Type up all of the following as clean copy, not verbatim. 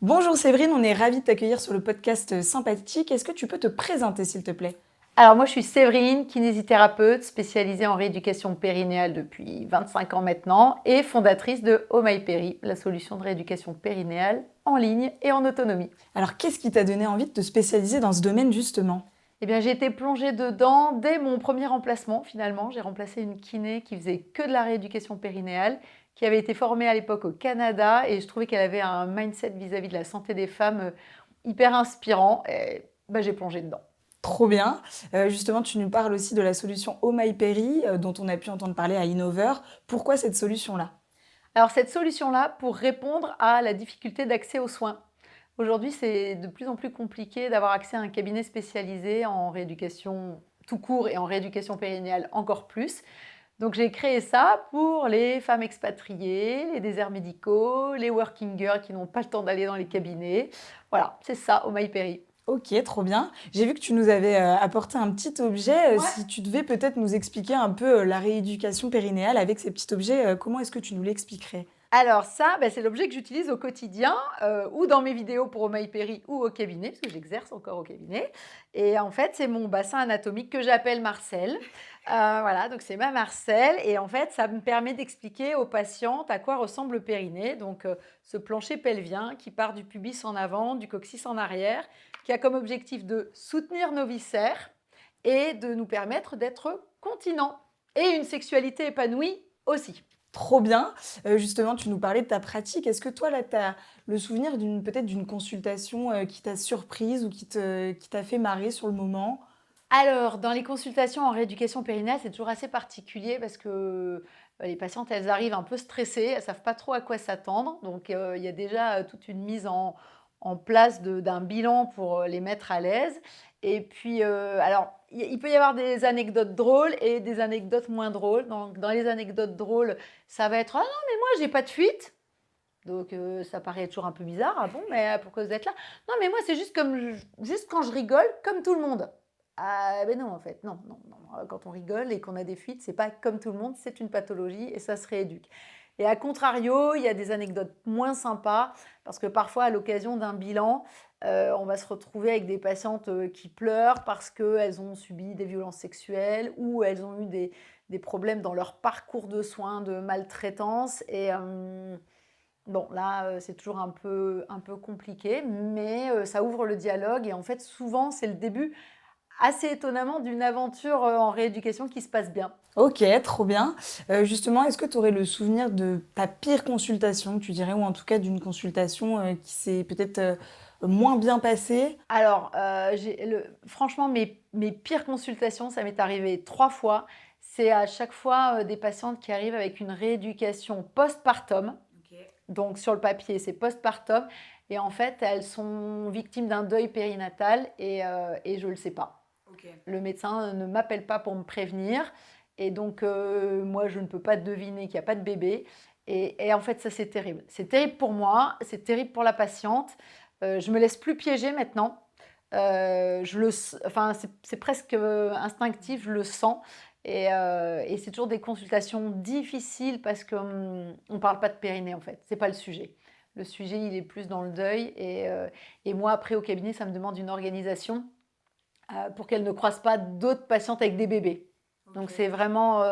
Bonjour Séverine, on est ravis de t'accueillir sur le podcast Sympathique. Est-ce que tu peux te présenter s'il te plaît? Alors moi, je suis Séverine, kinésithérapeute spécialisée en rééducation périnéale depuis 25 ans maintenant et fondatrice de Oh My Péri, la solution de rééducation périnéale en ligne et en autonomie. Alors qu'est-ce qui t'a donné envie de te spécialiser dans ce domaine justement? Eh bien, j'ai été plongée dedans dès mon premier remplacement finalement. J'ai remplacé une kiné qui faisait que de la rééducation périnéale, qui avait été formée à l'époque au Canada et je trouvais qu'elle avait un mindset vis-à-vis de la santé des femmes hyper inspirant et j'ai plongé dedans. Trop bien. Justement, tu nous parles aussi de la solution Oh My Peri, dont on a pu entendre parler à Innover. Pourquoi cette solution-là? Alors cette solution-là, pour répondre à la difficulté d'accès aux soins. Aujourd'hui, c'est de plus en plus compliqué d'avoir accès à un cabinet spécialisé en rééducation tout court et en rééducation périnéale encore plus. Donc j'ai créé ça pour les femmes expatriées, les déserts médicaux, les working girls qui n'ont pas le temps d'aller dans les cabinets. Voilà, c'est ça, Oh My Peri. Ok, trop bien. J'ai vu que tu nous avais apporté un petit objet. Ouais. Si tu devais peut-être nous expliquer un peu la rééducation périnéale avec ces petits objets, comment est-ce que tu nous l'expliquerais? Alors ça, c'est l'objet que j'utilise au quotidien, ou dans mes vidéos pour Oh My Peri ou au cabinet, parce que j'exerce encore au cabinet. Et en fait, c'est mon bassin anatomique que j'appelle Marcel. Voilà, donc c'est ma Marcel et en fait, ça me permet d'expliquer aux patientes à quoi ressemble le périnée, donc ce plancher pelvien qui part du pubis en avant, du coccyx en arrière, qui a comme objectif de soutenir nos viscères et de nous permettre d'être continents et une sexualité épanouie aussi. Trop bien. Justement, tu nous parlais de ta pratique. Est-ce que toi, là, tu as le souvenir peut-être d'une consultation, qui t'a surprise ou qui t'a fait marrer sur le moment? Alors, dans les consultations en rééducation périnale, c'est toujours assez particulier parce que les patientes, elles arrivent un peu stressées, elles ne savent pas trop à quoi s'attendre. Donc, il y a déjà toute une mise en place d'un bilan pour les mettre à l'aise. Et puis, alors, il peut y avoir des anecdotes drôles et des anecdotes moins drôles. Donc, dans les anecdotes drôles, ça va être: «Ah non, mais moi, j'ai pas de fuite». Donc, ça paraît toujours un peu bizarre. «Ah bon, mais pourquoi vous êtes là?» «Non, mais moi, c'est juste quand je rigole, comme tout le monde». Ah, non, en fait, non, non, non. Quand on rigole et qu'on a des fuites, c'est pas comme tout le monde, c'est une pathologie et ça se rééduque. Et à contrario, il y a des anecdotes moins sympas parce que parfois, à l'occasion d'un bilan, on va se retrouver avec des patientes qui pleurent parce qu'elles ont subi des violences sexuelles ou elles ont eu des problèmes dans leur parcours de soins, de maltraitance. Et bon, là, c'est toujours un peu compliqué, mais ça ouvre le dialogue et en fait, souvent, c'est le début, assez étonnamment, d'une aventure, en rééducation qui se passe bien. OK, trop bien. Justement, est-ce que tu aurais le souvenir de ta pire consultation, tu dirais, ou en tout cas d'une consultation, qui s'est peut-être, moins bien passée? Alors, franchement, mes pires consultations, ça m'est arrivé 3 fois. C'est à chaque fois, des patientes qui arrivent avec une rééducation postpartum. OK. Donc sur le papier, c'est postpartum et en fait, elles sont victimes d'un deuil périnatal et je ne le sais pas. OK. Le médecin ne m'appelle pas pour me prévenir et donc moi, je ne peux pas deviner qu'il y a pas de bébé et en fait, ça, c'est terrible. C'est terrible pour moi, c'est terrible pour la patiente. Je me laisse plus piéger maintenant. Je le s Enfin, c'est presque, instinctif, je le sens et c'est toujours des consultations difficiles parce que, on parle pas de périnée, en fait. C'est pas le sujet. Le sujet, il est plus dans le deuil et moi, après, au cabinet, ça me demande une organisation pour qu'elle ne croise pas d'autres patientes avec des bébés. Donc OK. c'est vraiment,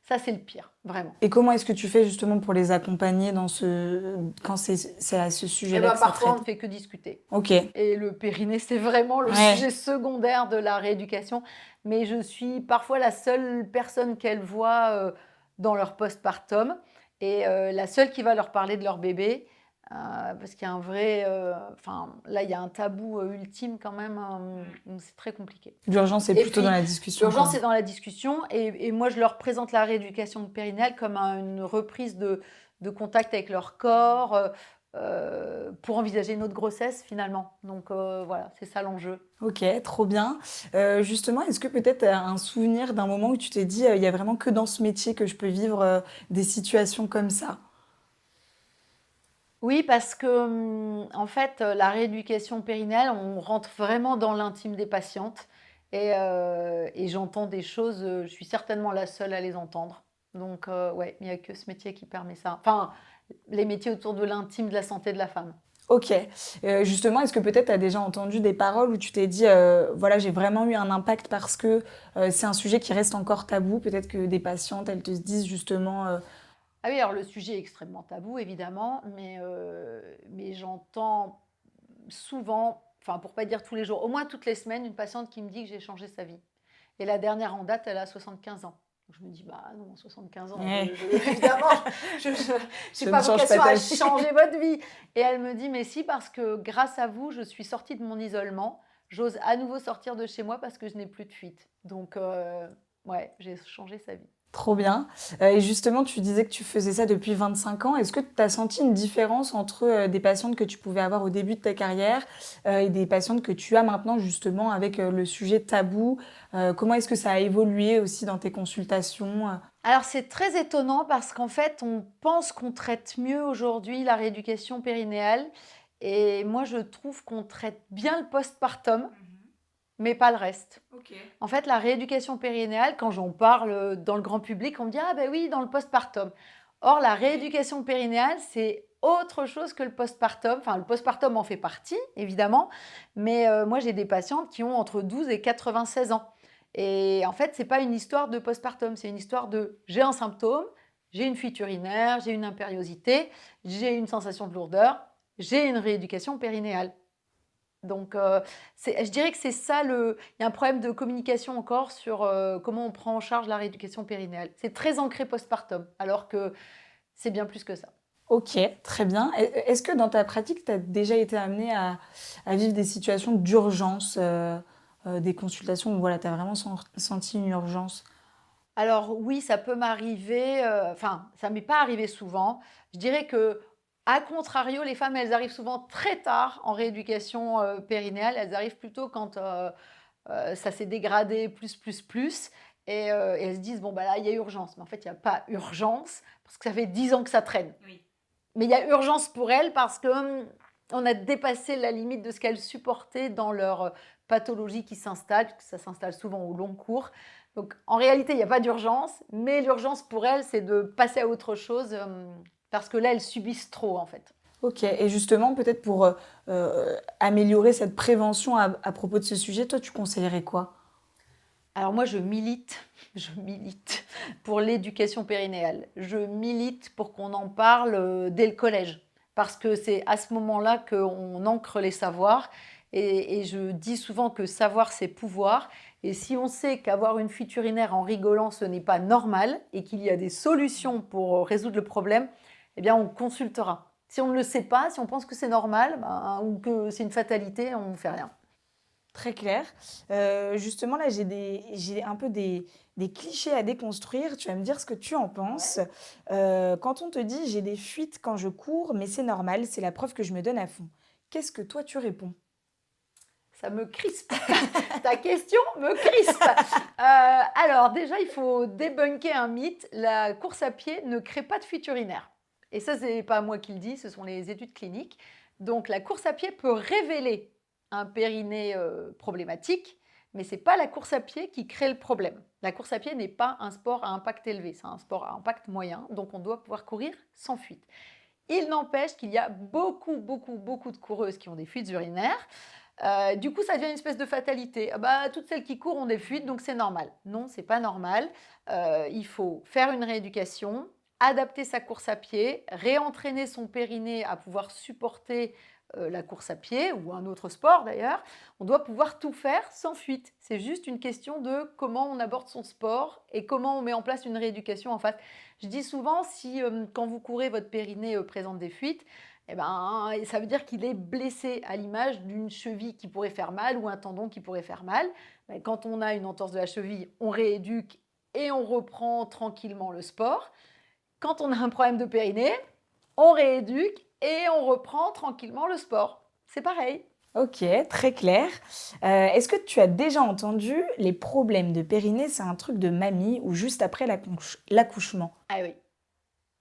ça c'est le pire, vraiment. Et comment est-ce que tu fais justement pour les accompagner quand c'est à ce Et sujet-là que ça parfois on traite? ne fait que discuter. OK. Et le périnée, c'est vraiment le Ouais. sujet secondaire de la rééducation. Mais je suis parfois la seule personne qu'elles voient dans leur postpartum et la seule qui va leur parler de leur bébé. Parce qu'il y a un vrai. Enfin, là, il y a un tabou ultime quand même. Donc c'est très compliqué. L'urgence est Et plutôt dans puis, la discussion, l'urgence, quoi. c'est dans la discussion. Et moi, je leur présente la rééducation périnale comme une reprise de contact avec leur corps pour envisager une autre grossesse, finalement. Donc, voilà, c'est ça l'enjeu. OK, trop bien. Justement, est-ce que peut-être tu as un souvenir d'un moment où tu t'es dit: «Il y a vraiment que dans ce métier que je peux vivre, des situations comme ça»? Oui, parce que, en fait, la rééducation périnale, on rentre vraiment dans l'intime des patientes et j'entends des choses, je suis certainement la seule à les entendre. Donc, ouais, il n'y a que ce métier qui permet ça. Enfin, les métiers autour de l'intime, de la santé de la femme. OK. Justement, est-ce que peut-être tu as déjà entendu des paroles où tu t'es dit, voilà, j'ai vraiment eu un impact parce que, c'est un sujet qui reste encore tabou? Peut-être que des patientes, elles te disent justement, Ah oui, alors le sujet est extrêmement tabou évidemment, mais j'entends souvent, enfin pour pas dire tous les jours, au moins toutes les semaines, une patiente qui me dit que j'ai changé sa vie. Et la dernière en date, elle a 75 ans. Donc je me dis, bah non, 75 ans, ouais, évidemment, je je n'ai ne pas change pas vocation ta à vie. changer votre vie. Et elle me dit, mais si, parce que grâce à vous, je suis sortie de mon isolement, j'ose à nouveau sortir de chez moi parce que je n'ai plus de fuite. Donc, ouais, j'ai changé sa vie. Trop bien. Et justement, tu disais que tu faisais ça depuis 25 ans. Est-ce que tu as senti une différence entre, des patientes que tu pouvais avoir au début de ta carrière, et des patientes que tu as maintenant justement avec, le sujet tabou? Comment est-ce que ça a évolué aussi dans tes consultations? Alors c'est très étonnant parce qu'en fait, on pense qu'on traite mieux aujourd'hui la rééducation périnéale et moi je trouve qu'on traite bien le postpartum, Mmh. mais pas le reste. OK. En fait, la rééducation périnéale, quand j'en parle, dans le grand public, on me dit: «Ah ben oui, dans le postpartum». Or la Ouais. rééducation périnéale, c'est autre chose que le postpartum. Enfin, le postpartum en fait partie, évidemment, mais moi j'ai des patientes qui ont entre 12 et 96 ans et en fait, c'est pas une histoire de postpartum, c'est une histoire de: j'ai un symptôme, j'ai une fuite urinaire, j'ai une impériosité, j'ai une sensation de lourdeur, j'ai une rééducation périnéale. Donc, je dirais que c'est ça le il y a un problème de communication encore sur, comment on prend en charge la rééducation périnéale. C'est très ancré postpartum, alors que c'est bien plus que ça. OK, très bien. Est-ce que dans ta pratique, tu as déjà été amenée à vivre des situations d'urgence, des consultations où voilà, tu as vraiment senti une urgence? Alors oui, ça peut m'arriver, enfin, ça m'est pas arrivé souvent. Je dirais que à contrario, les femmes, elles arrivent souvent très tard en rééducation, périnéale. Elles arrivent plutôt quand, ça s'est dégradé plus et elles se disent: «Bon, bah, là, il y a urgence». Mais en fait, il y a pas urgence parce que ça fait 10 ans que ça traîne. Oui. Mais il y a urgence pour elles parce que, on a dépassé la limite de ce qu'elles supportaient dans leur, pathologie qui s'installe, parce que ça s'installe souvent au long cours. Donc en réalité, il y a pas d'urgence, mais l'urgence pour elles, c'est de passer à autre chose, parce que là, elles subissent trop, en fait. OK, et justement, peut-être pour, améliorer cette prévention à propos de ce sujet, toi, tu conseillerais quoi? Alors moi, je milite, je milite pour l'éducation périnéale. Je milite pour qu'on en parle, dès le collège. Parce que c'est à ce moment-là qu'on ancre les savoirs et je dis souvent que savoir, c'est pouvoir et si on sait qu'avoir une fuite urinaire en rigolant, ce n'est pas normal et qu'il y a des solutions pour, résoudre le problème, eh bien on consultera. Si on ne le sait pas, si on pense que c'est normal, ben, ou que c'est une fatalité, on ne fait rien. Très clair. Justement, là, j'ai un peu des clichés à déconstruire. Tu vas me dire ce que tu en penses. Ouais. Quand on te dit: «J'ai des fuites quand je cours, mais c'est normal, c'est la preuve que je me donne à fond». Qu'est-ce que toi tu réponds? Ça me crispe. Ta question me crispe. Alors déjà, il faut débunker un mythe. La course à pied ne crée pas de fuite urinaire. Et ça, c'est pas moi qui le dis, ce sont les études cliniques. Donc la course à pied peut révéler un périnée problématique, mais c'est pas la course à pied qui crée le problème. La course à pied n'est pas un sport à impact élevé, c'est un sport à impact moyen, donc on doit pouvoir courir sans fuite. Il n'empêche qu'il y a beaucoup de coureuses qui ont des fuites urinaires. Du coup, ça devient une espèce de fatalité. Ah bah, toutes celles qui courent ont des fuites, donc c'est normal. Non, c'est pas normal. Il faut faire une rééducation, adapter sa course à pied, réentraîner son périnée à pouvoir supporter, la course à pied ou un autre sport d'ailleurs. On doit pouvoir tout faire sans fuite. C'est juste une question de comment on aborde son sport et comment on met en place une rééducation en face. Je dis souvent si, quand vous courez, votre périnée, présente des fuites, eh ben, ça veut dire qu'il est blessé, à l'image d'une cheville qui pourrait faire mal ou un tendon qui pourrait faire mal. Ben, quand on a une entorse de la cheville, on rééduque et on reprend tranquillement le sport. Quand on a un problème de périnée, on rééduque et on reprend tranquillement le sport. C'est pareil. OK, très clair. Est-ce que tu as déjà entendu les problèmes de périnée, c'est un truc de mamie ou juste après l'accouchement? Ah oui.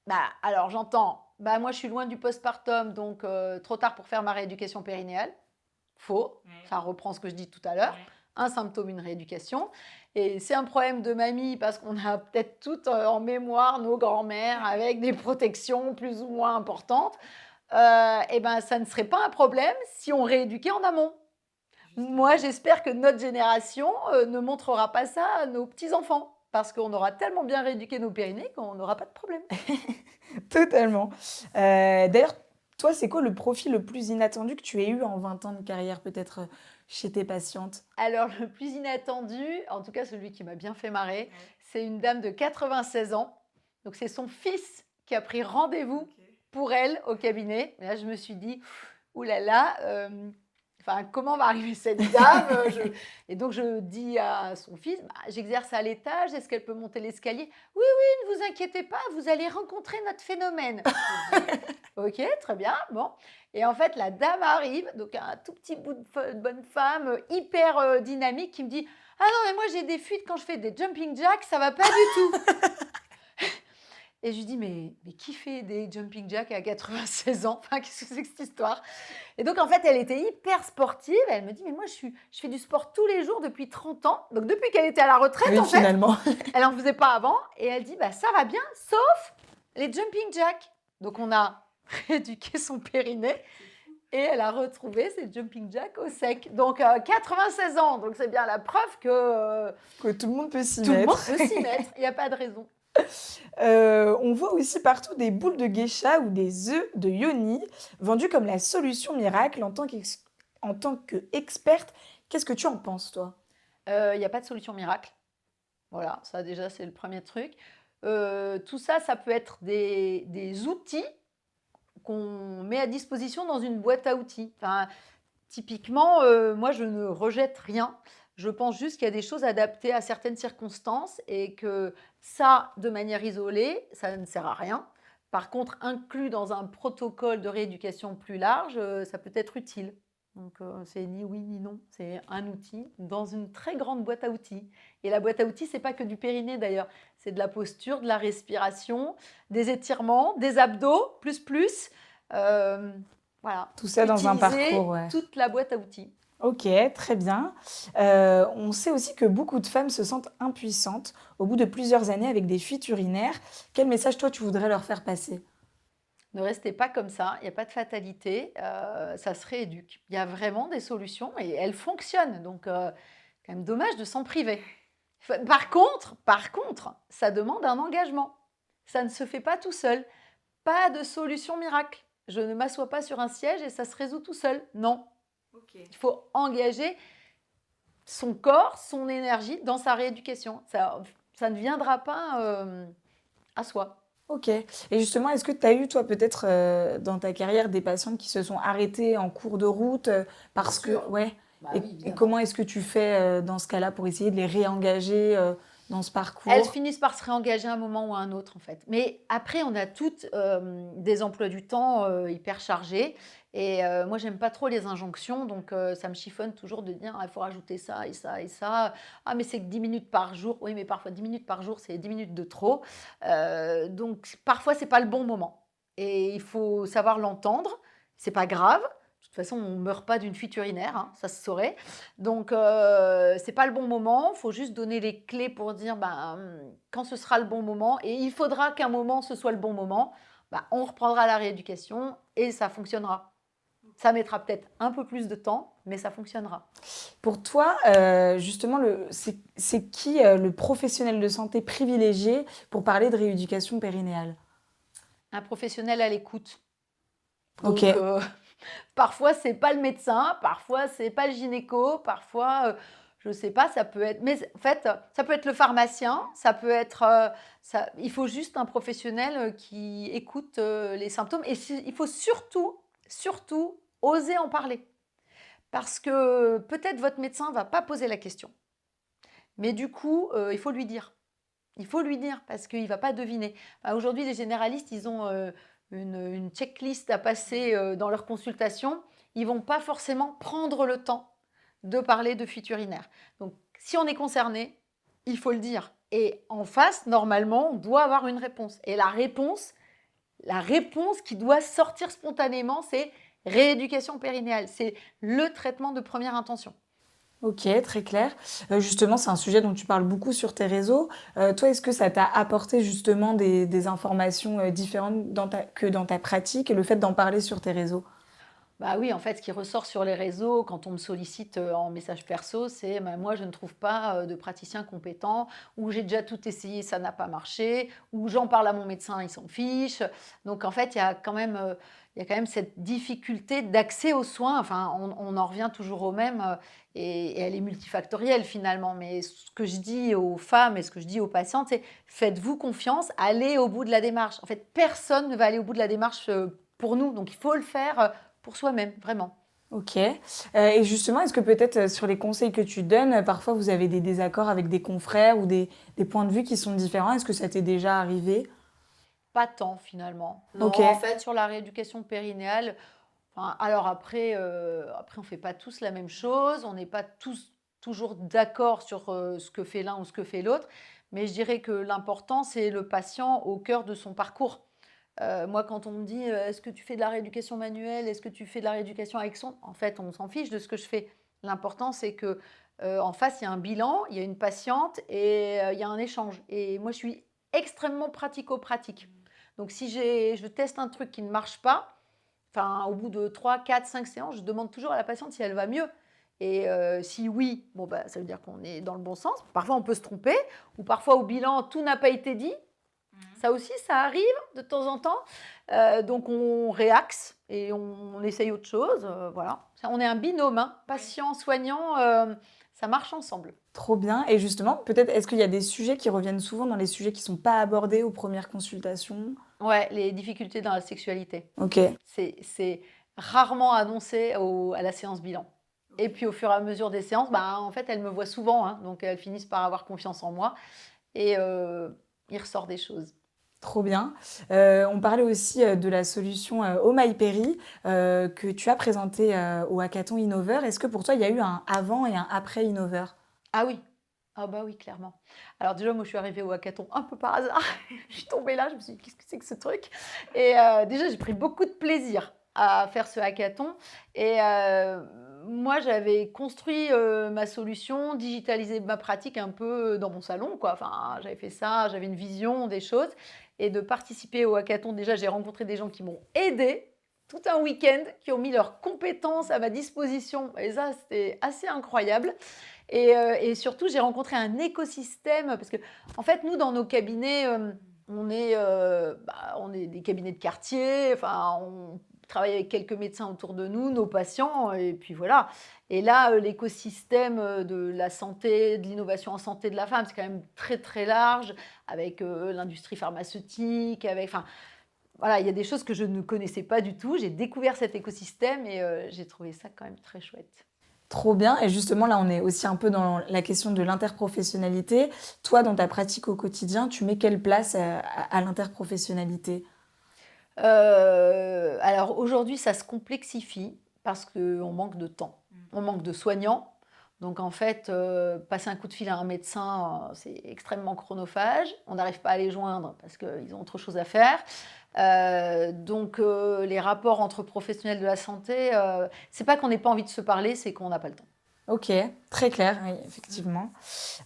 Bah, alors j'entends, bah moi je suis loin du postpartum, donc trop tard pour faire ma rééducation périnéale. Faux, Ouais, ça reprend ce que je dis tout à l'heure. ouais. Un symptôme, une rééducation. Et c'est un problème de mamie parce qu'on a peut-être toutes en mémoire nos grands-mères avec des protections plus ou moins importantes. et ben, ça ne serait pas un problème si on rééduquait en amont. Moi, j'espère que notre génération, ne montrera pas ça à nos petits-enfants, parce qu'on aura tellement bien rééduqué nos périnées qu'on n'aura pas de problème. Totalement. D'ailleurs, toi, c'est quoi le profil le plus inattendu que tu aies eu en 20 ans de carrière, peut-être, chez tes patientes? Alors le plus inattendu, en tout cas celui qui m'a bien fait marrer, c'est une dame de 96 ans. Donc c'est son fils qui a pris rendez-vous pour elle au cabinet. Et là, je me suis dit: «Ouh là là, enfin comment va arriver cette dame?» je et donc je dis à son fils: «Bah, j'exerce à l'étage, est-ce qu'elle peut monter l'escalier?» «Oui, oui, ne vous inquiétez pas, vous allez rencontrer notre phénomène». Je dis: «OK, très bien, bon». Et en fait, la dame arrive, donc un tout petit bout de bonne femme, hyper, dynamique, qui me dit: «Ah non, mais moi j'ai des fuites quand je fais des jumping jacks, ça va pas du tout». Et je lui dis: «Mais qui fait des jumping jacks à 96 ans? Enfin, qu'est-ce que c'est que cette histoire?» Et donc en fait, elle était hyper sportive. Elle me dit: «Mais moi je fais du sport tous les jours depuis 30 ans». Donc depuis qu'elle était à la retraite, Oui, en fait, finalement. elle en faisait pas avant et elle dit: «Bah, ça va bien, sauf les jumping jacks». Donc on a rééduqué son périnée et elle a retrouvé ses jumping jacks au sec. Donc 96 ans, donc c'est bien la preuve que, Que tout le monde peut s'y tout le monde mettre. peut s'y mettre, il y a pas de raison. On voit aussi partout des boules de geisha ou des œufs de yoni vendus comme la solution miracle. En tant qu'experte, qu'est-ce que tu en penses, toi? Il y a pas de solution miracle. Voilà, ça déjà c'est le premier truc. Tout ça, ça peut être des outils qu'on met à disposition dans une boîte à outils. Enfin, typiquement, moi je ne rejette rien. Je pense juste qu'il y a des choses adaptées à certaines circonstances et que ça, de manière isolée, ça ne sert à rien. Par contre, inclus dans un protocole de rééducation plus large, ça peut être utile. Donc, c'est ni oui ni non, c'est un outil dans une très grande boîte à outils. Et la boîte à outils, c'est pas que du périnée d'ailleurs, c'est de la posture, de la respiration, des étirements, des abdos, plus. Voilà, Tout ça dans un parcours, utiliser ouais. toute la boîte à outils. OK, très bien. On sait aussi que beaucoup de femmes se sentent impuissantes au bout de plusieurs années avec des fuites urinaires. Quel message, toi, tu voudrais leur faire passer? Ne restez pas comme ça, il n'y a pas de fatalité, ça se rééduque. Il y a vraiment des solutions et elles fonctionnent, donc quand même dommage de s'en priver. Par contre, ça demande un engagement. Ça ne se fait pas tout seul. Pas de solution miracle. Je ne m'assois pas sur un siège et ça se résout tout seul. Non, il faut engager son corps, son énergie dans sa rééducation. Ça ne viendra pas, à soi. OK, et justement, est-ce que tu as eu, toi, peut-être, dans ta carrière, des patientes qui se sont arrêtées en cours de route, Bien parce que sûr. ouais, Bah et oui, comment évidemment. est-ce que tu fais, dans ce cas-là pour essayer de les réengager, dans ce Elles parcours? finissent par se réengager à un moment ou à un autre, en fait. Mais après, on a toutes, des emplois du temps, hyper chargés et moi, j'aime pas trop les injonctions donc ça me chiffonne toujours de dire: «Ah, il faut rajouter ça et ça et ça. Ah, mais c'est que 10 minutes par jour». Oui, mais parfois 10 minutes par jour, c'est 10 minutes de trop. Donc parfois, c'est pas le bon moment et il faut savoir l'entendre. C'est pas grave. De toute façon, on meurt pas d'une fuite urinaire, hein, ça se saurait. Donc, c'est pas le bon moment. Il faut juste donner les clés pour dire, ben, quand ce sera le bon moment et il faudra qu'un moment, ce soit le bon moment, bah, on reprendra la rééducation et ça fonctionnera. Ça mettra peut-être un peu plus de temps, mais ça fonctionnera. Pour toi, justement, c'est qui, le professionnel de santé privilégié pour parler de rééducation périnéale? Un professionnel à l'écoute. Donc, OK, parfois, c'est pas le médecin, parfois, c'est pas le gynéco, parfois, je sais pas, ça peut être mais en fait, ça peut être le pharmacien, ça peut être, ça il faut juste un professionnel, qui écoute, les symptômes et il faut surtout oser en parler. Parce que peut-être votre médecin va pas poser la question, mais du coup, il faut lui dire. Il faut lui dire parce qu'il va pas deviner. Bah, aujourd'hui, les généralistes, ils ont, une checklist à passer, dans leur consultation. Ils vont pas forcément prendre le temps de parler de fuite urinaire. Donc si on est concerné, il faut le dire et en face, normalement, on doit avoir une réponse et la réponse qui doit sortir spontanément, c'est rééducation périnéale. C'est le traitement de première intention. OK, très clair. Justement, c'est un sujet dont tu parles beaucoup sur tes réseaux. Toi, est-ce que ça t'a apporté justement des informations, différentes que dans ta pratique, le fait d'en parler sur tes réseaux? Bah oui, en fait, ce qui ressort sur les réseaux quand on me sollicite, en message perso, c'est: «Bah, moi, je ne trouve pas, de praticien compétent» ou «J'ai déjà tout essayé, ça n'a pas marché» ou «J'en parle à mon médecin, il s'en fiche». Donc en fait, il y a quand même cette difficulté d'accès aux soins. Enfin, on en revient toujours au même, et elle est multifactorielle finalement. Mais ce que je dis aux femmes et ce que je dis aux patientes, c'est: «Faites-vous confiance, allez au bout de la démarche». En fait, personne ne va aller au bout de la démarche, pour nous, donc il faut le faire, pour soi-même, vraiment. OK. Et justement, est-ce que peut-être, sur les conseils que tu donnes, parfois vous avez des désaccords avec des confrères ou des points de vue qui sont différents? Est-ce que ça t'est déjà arrivé? Pas tant finalement. Non, en OK. fait, sur la rééducation périnéale, enfin, alors après on fait pas tous la même chose, on n'est pas tous toujours d'accord sur, ce que fait l'un ou ce que fait l'autre, mais je dirais que l'important, c'est le patient au cœur de son parcours. Moi, quand on me dit: «Est-ce que tu fais de la rééducation manuelle? Est-ce que tu fais de la rééducation avec son?» En fait, on s'en fiche de ce que je fais. L'important, c'est que, en face, il y a un bilan, il y a une patiente et il y a un échange et moi, je suis extrêmement pratico-pratique. Donc si je teste un truc qui ne marche pas, enfin, au bout de 3, 4, 5 séances, je demande toujours à la patiente si elle va mieux et si oui, bon, bah, ça veut dire qu'on est dans le bon sens. Parfois, on peut se tromper ou parfois, au bilan, tout n'a pas été dit. Ça aussi, ça arrive de temps en temps. Donc on réaxe et on essaye autre chose, voilà. On est un binôme, hein, patient, soignant, ça marche ensemble. Trop bien. Et justement, peut-être, est-ce qu'il y a des sujets qui reviennent souvent dans les sujets qui sont pas abordés aux premières consultations? Ouais, les difficultés dans la sexualité. OK. C'est rarement annoncé à la séance bilan. Et puis au fur et à mesure des séances, bah, en fait, elles me voient souvent, hein, donc elles finissent par avoir confiance en moi et il ressort des choses. Trop bien. On parlait aussi, de la solution, Oh My Péri, que tu as présentée, au hackathon Innover. Est-ce que pour toi, il y a eu un avant et un après Innover? Ah oui. Ah bah oui, clairement. Alors déjà, moi, je suis arrivée au hackathon un peu par hasard. Je suis tombée là, je me suis dit: «Qu'est-ce que c'est que ce truc?» et déjà, j'ai pris beaucoup de plaisir à faire ce hackathon et moi, j'avais construit, ma solution, digitalisé ma pratique un peu dans mon salon, quoi. Enfin, j'avais fait ça, j'avais une vision des choses et de participer au hackathon, déjà, j'ai rencontré des gens qui m'ont aidée tout un week-end, qui ont mis leurs compétences à ma disposition et ça, c'était assez incroyable et surtout, j'ai rencontré un écosystème parce que en fait, nous, dans nos cabinets, on est des cabinets de quartier, enfin, on travaille avec quelques médecins autour de nous, nos patients et puis voilà et là, l'écosystème, de la santé, de l'innovation en santé de la femme, c'est quand même très, très large avec, l'industrie pharmaceutique, avec enfin, voilà, il y a des choses que je ne connaissais pas du tout. J'ai découvert cet écosystème et j'ai trouvé ça quand même très chouette. Trop bien. Et justement, là, on est aussi un peu dans la question de l'interprofessionnalité. Toi, dans ta pratique au quotidien, tu mets quelle place à l'interprofessionnalité? Alors aujourd'hui, ça se complexifie parce qu'on manque de temps. On manque de soignants. Donc en fait, passer un coup de fil à un médecin, c'est extrêmement chronophage. On n'arrive pas à les joindre parce qu'ils ont autre chose à faire. Donc les rapports entre professionnels de la santé, c'est pas qu'on n'ait pas envie de se parler, c'est qu'on n'a pas le temps. OK, très clair, oui, effectivement.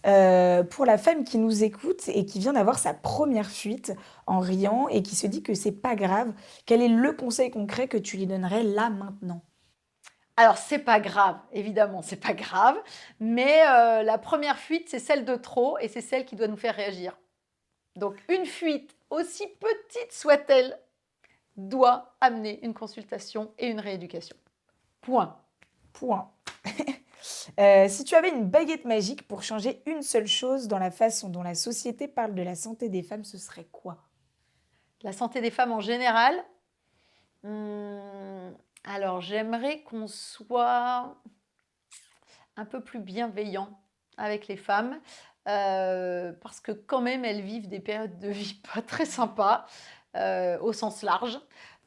Pour la femme qui nous écoute et qui vient d'avoir sa première fuite en riant et qui se dit que c'est pas grave, quel est le conseil concret que tu lui donnerais là, maintenant? Alors c'est pas grave, évidemment, c'est pas grave, mais la première fuite, c'est celle de trop et c'est celle qui doit nous faire réagir. Donc une fuite, aussi petite soit-elle, doit amener une consultation et une rééducation. Point. Point. Si tu avais une baguette magique pour changer une seule chose dans la façon dont la société parle de la santé des femmes, ce serait quoi? La santé des femmes en général, mmh, alors j'aimerais qu'on soit un peu plus bienveillant avec les femmes, parce que quand même elles vivent des périodes de vie pas très sympas, au sens large.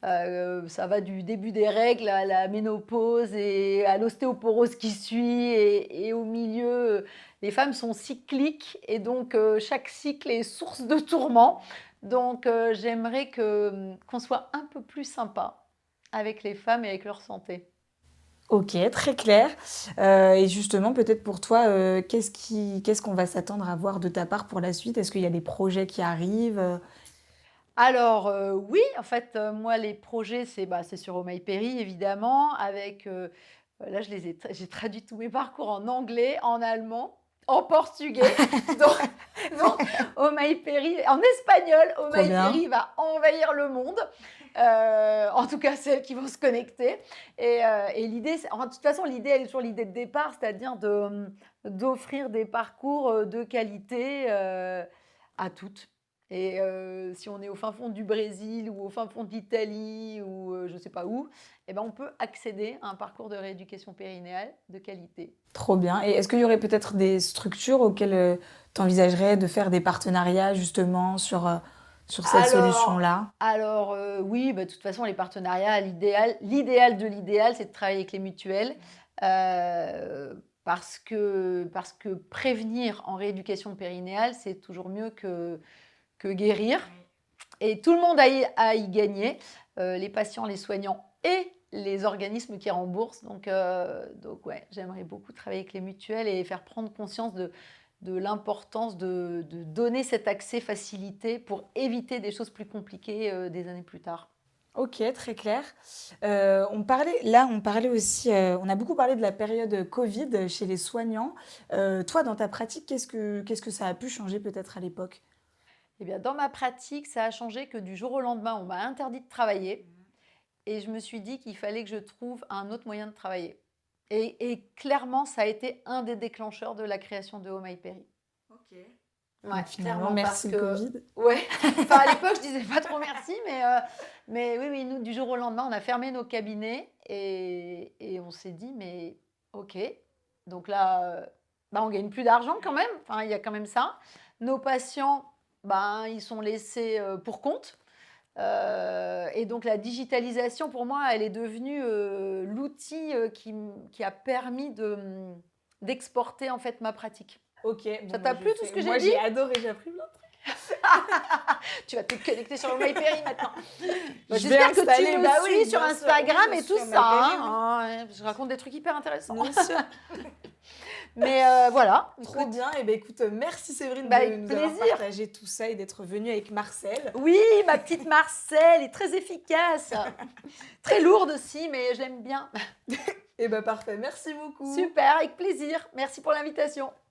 Ça va du début des règles à la ménopause et à l'ostéoporose qui suit et au milieu, les femmes sont cycliques et donc chaque cycle est source de tourments. Donc j'aimerais qu'on soit un peu plus sympa avec les femmes et avec leur santé. OK, très clair. Et justement, peut-être pour toi, qu'est-ce qu'on va s'attendre à voir de ta part pour la suite? Est-ce qu'il y a des projets qui arrivent? Alors, oui, en fait, moi, les projets, c'est sur Oh My Perry, évidemment, avec, là, j'ai traduit tous mes parcours en anglais, en allemand, en portugais, donc donc Oh My Perry en espagnol, Oh Trop My bien. Perry va envahir le monde, en tout cas celles qui vont se connecter et l'idée, c'est enfin, de toute façon, l'idée, elle est toujours l'idée de départ, c'est-à-dire d'offrir des parcours, de qualité, à toutes. Et si on est au fin fond du Brésil ou au fin fond d'Italie ou je ne sais pas où, et ben, on peut accéder à un parcours de rééducation périnéale de qualité. Trop bien. Et est-ce qu'il y aurait peut-être des structures auxquelles, tu envisagerais de faire des partenariats justement sur cette Alors solution-là? oui, bah, de toute façon, les partenariats, l'idéal de l'idéal, c'est de travailler avec les mutuelles, parce que prévenir en rééducation périnéale, c'est toujours mieux que guérir. Et tout le monde a y gagné, les patients, les soignants et les organismes qui remboursent. Donc ouais, j'aimerais beaucoup travailler avec les mutuelles et faire prendre conscience de l'importance de donner cet accès facilité pour éviter des choses plus compliquées, des années plus tard. OK, très clair. On parlait aussi, on a beaucoup parlé de la période, Covid chez les soignants. Toi, dans ta pratique, qu'est-ce que ça a pu changer peut-être à l'époque? Eh bien, dans ma pratique, ça a changé que du jour au lendemain, on m'a interdit de travailler et je me suis dit qu'il fallait que je trouve un autre moyen de travailler. Et clairement, ça a été un des déclencheurs de la création de Oh My Perry. OK. Ouais, Donc finalement, clairement parce merci le que Covid. ouais, enfin à l'époque, je disais pas trop merci, mais oui, oui, nous, du jour au lendemain, on a fermé nos cabinets et on s'est dit: «Mais OK, donc là, bah, on gagne plus d'argent quand même», enfin, il y a quand même ça. Nos patients, ben, ils sont laissés, pour compte, et donc la digitalisation pour moi, elle est devenue, l'outil, qui a permis d'exporter en fait ma pratique. OK, bon, Ça bah, t'a plu tout ce que j'ai moi, dit? j'ai adoré, j'ai appris plein de trucs. Tu vas te connecter sur MyPerry maintenant. Bah, Je vais j'espère que tu installer, me bah suis oui, sur bien sûr, oui, Instagram je et tout suis à ça, MyPerry, hein. oui, Ah ouais, je raconte des trucs hyper intéressants. bien sûr. Mais voilà, Trop écoute, bien. Et ben écoute, merci Séverine bah, de avec nous avoir plaisir. partagé tout ça et d'être venue avec Marcel. Oui, ma petite Marcel est très efficace, très lourde aussi, mais je l'aime bien. Et ben parfait, merci beaucoup. Super, avec plaisir. Merci pour l'invitation.